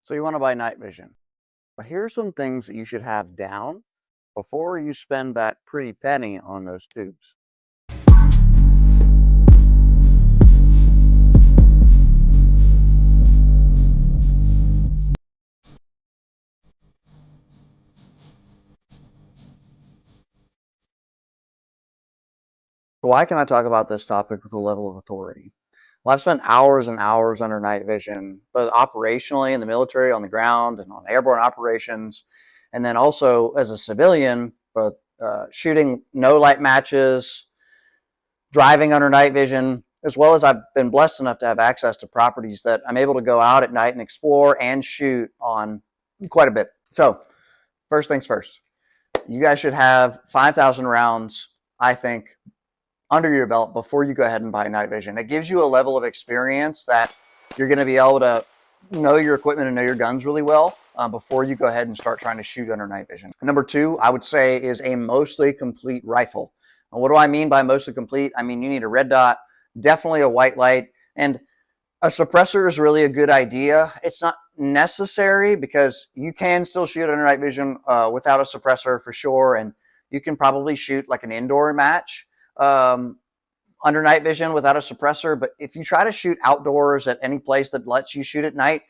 So you want to buy night vision. Well, here's some things that you should have down before you spend that pretty penny on those tubes. So why can I talk about this topic with a level of authority? Well, I've spent hours and hours under night vision, both operationally in the military, on the ground, and on airborne operations, and then also as a civilian, both shooting no light matches, driving under night vision, as well as I've been blessed enough to have access to properties that I'm able to go out at night and explore and shoot on quite a bit. So, first things first, you guys should have 5,000 rounds, I think, under your belt before you go ahead and buy night vision. It gives you a level of experience that you're going to be able to know your equipment and know your guns really well before you go ahead and start trying to shoot under night vision. Number two, I would say, is a mostly complete rifle. And what do I mean by mostly complete? I mean, you need a red dot, definitely a white light, and a suppressor is really a good idea. It's not necessary because you can still shoot under night vision without a suppressor for sure, and you can probably shoot like an indoor match um, under night vision without a suppressor. But if you try to shoot outdoors at any place that lets you shoot at night,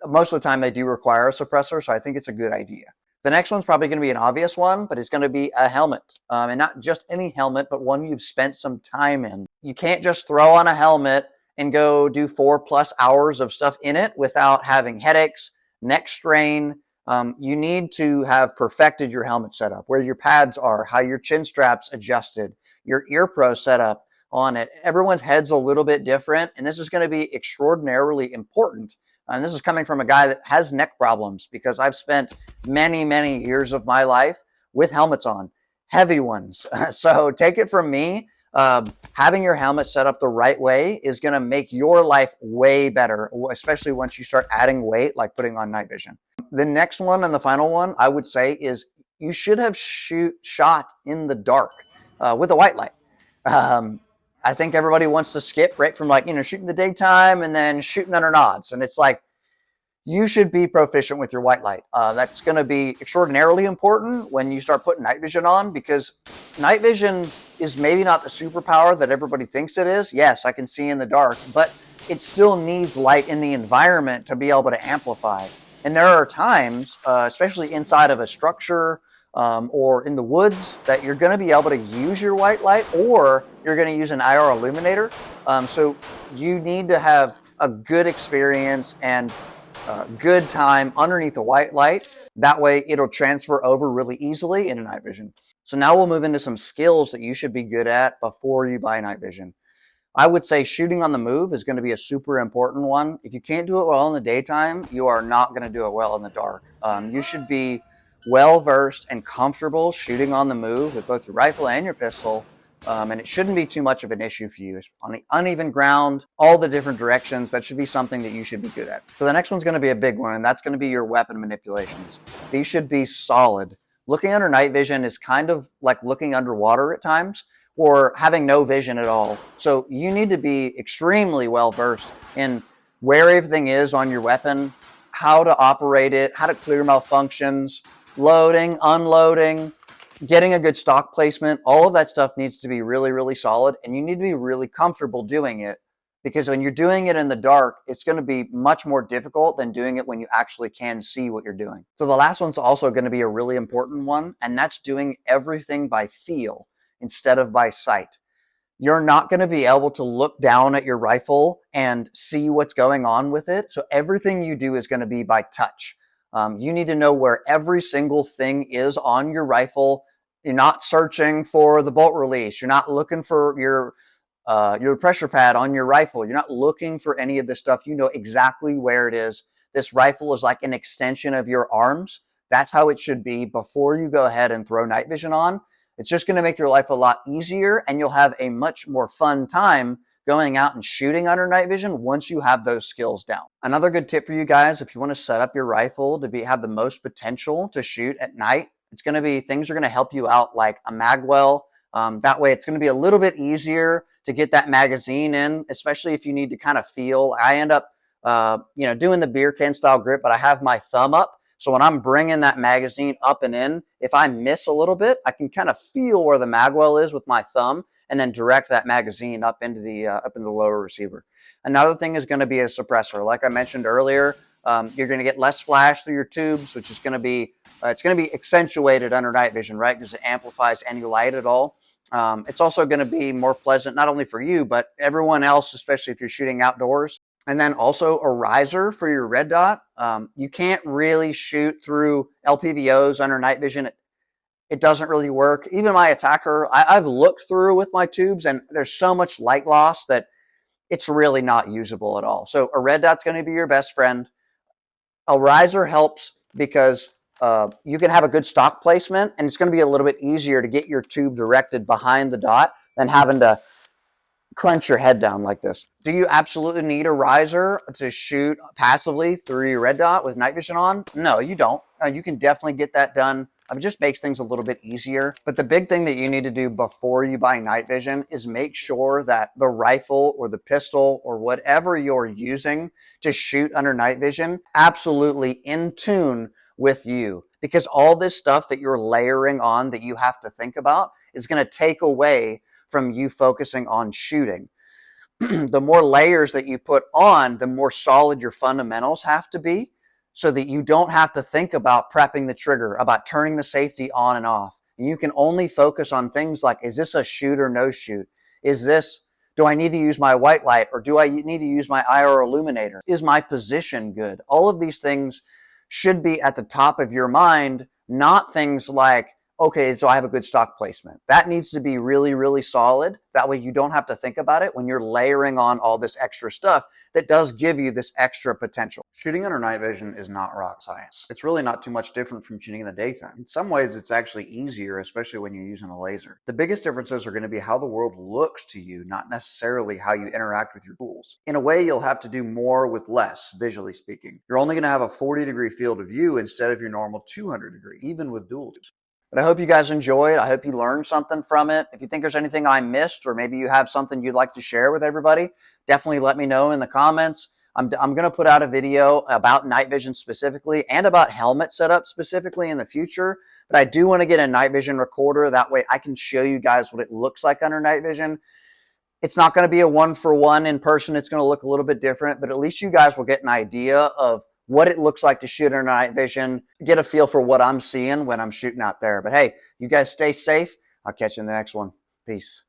most of the time they do require a suppressor, so I think it's a good idea. The next one's probably going to be an obvious one, but it's going to be a helmet. And not just any helmet, but one you've spent some time in. You can't just throw on a helmet and go do 4+ hours of stuff in it without having headaches, neck strain. You need to have perfected your helmet setup, where your pads are, how your chin strap's adjusted, your ear pro setup on it. Everyone's head's a little bit different, and this is going to be extraordinarily important. And this is coming from a guy that has neck problems because I've spent many, many years of my life with helmets on, heavy ones. So take it from me. Having your helmet set up the right way is going to make your life way better, especially once you start adding weight, like putting on night vision. The next one and the final one I would say is you should have shot in the dark with a white light. Um, I think everybody wants to skip right from like, shooting the daytime and then shooting under nods. And it's like, you should be proficient with your white light. That's going to be extraordinarily important when you start putting night vision on, because night vision is maybe not the superpower that everybody thinks it is. Yes, I can see in the dark, but it still needs light in the environment to be able to amplify. And there are times, especially inside of a structure or in the woods, that you're going to be able to use your white light, or you're going to use an IR illuminator. So you need to have a good experience and good time underneath the white light. That way it'll transfer over really easily into night vision. So now we'll move into some skills that you should be good at before you buy night vision. I would say shooting on the move is going to be a super important one. If you can't do it well in the daytime, you are not going to do it well in the dark. You should be well versed and comfortable shooting on the move with both your rifle and your pistol. And it shouldn't be too much of an issue for you. On the uneven ground, all the different directions, that should be something that you should be good at. So the next one's going to be a big one, and that's going to be your weapon manipulations. These should be solid. Looking under night vision is kind of like looking underwater at times, or having no vision at all. So you need to be extremely well versed in where everything is on your weapon, how to operate it, how to clear malfunctions, loading, unloading, getting a good stock placement. All of that stuff needs to be really, really solid, and you need to be really comfortable doing it, because when you're doing it in the dark, it's going to be much more difficult than doing it when you actually can see what you're doing. So the last one's also going to be a really important one, and that's doing everything by feel instead of by sight. You're not going to be able to look down at your rifle and see what's going on with it. So everything you do is going to be by touch. You need to know where every single thing is on your rifle. You're not searching for the bolt release. You're not looking for your pressure pad on your rifle. You're not looking for any of this stuff. You know exactly where it is. This rifle is like an extension of your arms. That's how it should be before you go ahead and throw night vision on. It's just going to make your life a lot easier, and you'll have a much more fun time going out and shooting under night vision once you have those skills down. Another good tip for you guys, if you want to set up your rifle to have the most potential to shoot at night, it's going to be things are going to help you out, like a mag well. That way it's going to be a little bit easier to get that magazine in, especially if you need to kind of feel. I end up doing the beer can style grip, but I have my thumb up. So when I'm bringing that magazine up and in, if I miss a little bit, I can kind of feel where the magwell is with my thumb, and then direct that magazine up into the lower receiver. Another thing is going to be a suppressor. Like I mentioned earlier, you're going to get less flash through your tubes, which is going to be it's going to be accentuated under night vision, right? Because it amplifies any light at all. It's also going to be more pleasant, not only for you, but everyone else, especially if you're shooting outdoors. And then also a riser for your red dot. You can't really shoot through LPVOs under night vision. It doesn't really work. Even my attacker, I've looked through with my tubes, and there's so much light loss that it's really not usable at all. So a red dot's going to be your best friend. A riser helps because you can have a good stock placement, and it's going to be a little bit easier to get your tube directed behind the dot than having to crunch your head down like this. Do you absolutely need a riser to shoot passively through your red dot with night vision on? No, you don't. You can definitely get that done. It just makes things a little bit easier. But the big thing that you need to do before you buy night vision is make sure that the rifle or the pistol or whatever you're using to shoot under night vision, absolutely in tune with you. Because all this stuff that you're layering on that you have to think about is going to take away from you focusing on shooting. The more layers that you put on, the more solid your fundamentals have to be, so that you don't have to think about prepping the trigger, about turning the safety on and off. And you can only focus on things like, is this a shoot or no shoot? Do I need to use my white light, or do I need to use my IR illuminator? Is my position good? All of these things should be at the top of your mind, not things like, okay, so I have a good stock placement. That needs to be really, really solid. That way you don't have to think about it when you're layering on all this extra stuff that does give you this extra potential. Shooting under night vision is not rocket science. It's really not too much different from shooting in the daytime. In some ways, it's actually easier, especially when you're using a laser. The biggest differences are going to be how the world looks to you, not necessarily how you interact with your tools. In a way, you'll have to do more with less, visually speaking. You're only going to have a 40-degree field of view instead of your normal 200-degree, even with dual tubes. But I hope you guys enjoyed. I hope you learned something from it. If you think there's anything I missed, or maybe you have something you'd like to share with everybody, definitely let me know in the comments. I'm going to put out a video about night vision specifically, and about helmet setup specifically in the future. But I do want to get a night vision recorder. That way I can show you guys what it looks like under night vision. It's not going to be a one-for-one in person. It's going to look a little bit different, but at least you guys will get an idea of what it looks like to shoot under night vision, get a feel for what I'm seeing when I'm shooting out there. But hey, you guys stay safe. I'll catch you in the next one. Peace.